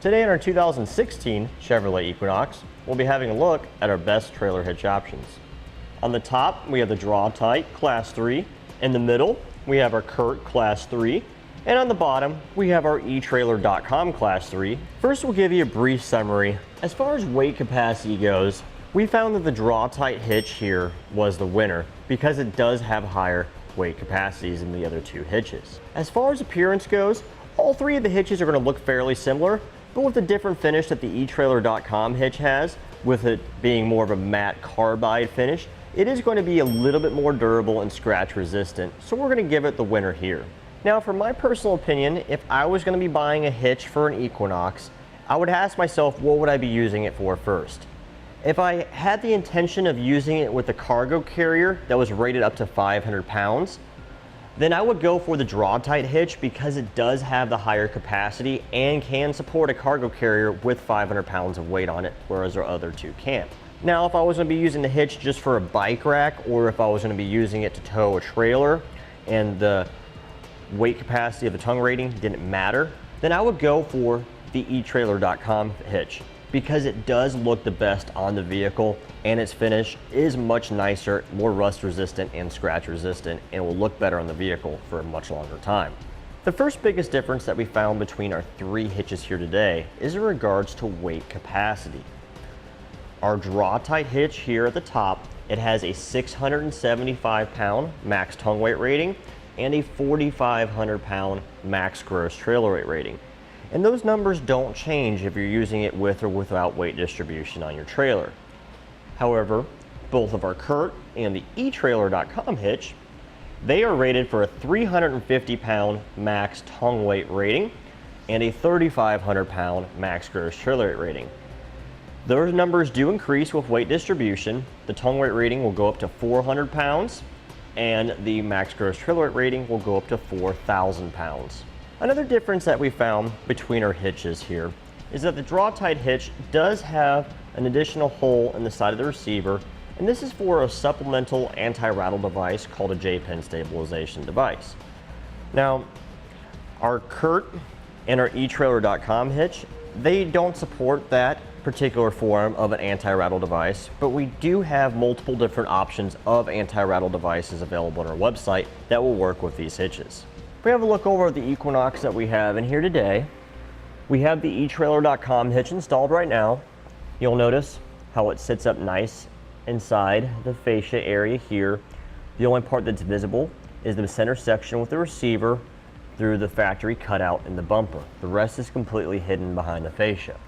Today in our 2016 Chevrolet Equinox, we'll be having a look at our best trailer hitch options. On the top, we have the Draw-Tite Class 3. In the middle, we have our CURT Class 3. And on the bottom, we have our etrailer.com Class 3. First, we'll give you a brief summary. As far as weight capacity goes, we found that the Draw-Tite hitch here was the winner because it does have higher weight capacities than the other two hitches. As far as appearance goes, all three of the hitches are going to look fairly similar, but with the different finish that the etrailer.com hitch has, with it being more of a matte carbide finish, it is going to be a little bit more durable and scratch resistant, so we're going to give it the winner here. Now, for my personal opinion, if I was going to be buying a hitch for an Equinox, I would ask myself, what would I be using it for first? If I had the intention of using it with a cargo carrier that was rated up to 500 pounds, then I would go for the Draw-Tite hitch because it does have the higher capacity and can support a cargo carrier with 500 pounds of weight on it, whereas our other two can't. Now, if I was going to be using the hitch just for a bike rack, or if I was going to be using it to tow a trailer and the weight capacity of the tongue rating didn't matter, then I would go for the etrailer.com hitch because it does look the best on the vehicle and its finish is much nicer, more rust resistant and scratch resistant, and will look better on the vehicle for a much longer time. The first biggest difference that we found between our three hitches here today is in regards to weight capacity. Our Draw-Tite hitch here at the top, it has a 675 pound max tongue weight rating and a 4,500 pound max gross trailer weight rating. And those numbers don't change if you're using it with or without weight distribution on your trailer. However, both of our CURT and the etrailer.com hitch, they are rated for a 350 pound max tongue weight rating and a 3,500 pound max gross trailer weight rating. Those numbers do increase with weight distribution. The tongue weight rating will go up to 400 pounds and the max gross trailer weight rating will go up to 4,000 pounds. Another difference that we found between our hitches here is that the Draw-Tite hitch does have an additional hole in the side of the receiver, and this is for a supplemental anti-rattle device called a J-pin stabilization device. Now, our CURT and our etrailer.com hitch, they don't support that particular form of an anti-rattle device, but we do have multiple different options of anti-rattle devices available on our website that will work with these hitches. If we have a look over at the Equinox that we have in here today, we have the etrailer.com hitch installed right now. You'll notice how it sits up nice inside the fascia area here. The only part that's visible is the center section with the receiver through the factory cutout in the bumper. The rest is completely hidden behind the fascia.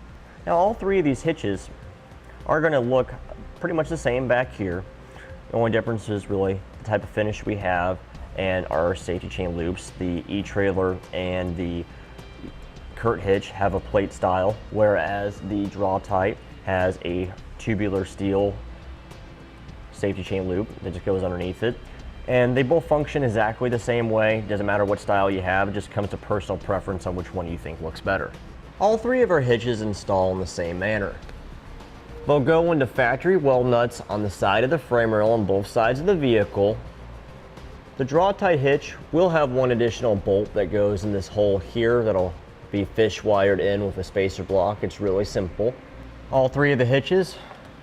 Now, all three of these hitches are going to look pretty much the same back here. The only difference is really the type of finish we have and our safety chain loops. The eTrailer and the CURT hitch have a plate style, whereas the Draw-Tite has a tubular steel safety chain loop that just goes underneath it. And they both function exactly the same way. Doesn't matter what style you have, it just comes to personal preference on which one you think looks better. All three of our hitches install in the same manner. They'll go into factory weld nuts on the side of the frame rail on both sides of the vehicle. The Draw-Tite hitch will have one additional bolt that goes in this hole here that'll be fish wired in with a spacer block. It's really simple. All three of the hitches,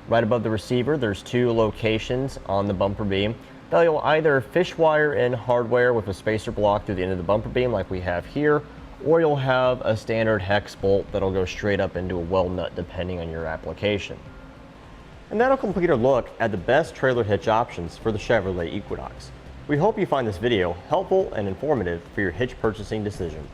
right above the receiver, there's two locations on the bumper beam. They'll either fish wire in hardware with a spacer block through the end of the bumper beam like we have here, or you'll have a standard hex bolt that'll go straight up into a weld nut depending on your application. And that'll complete our look at the best trailer hitch options for the Chevrolet Equinox. We hope you find this video helpful and informative for your hitch purchasing decision.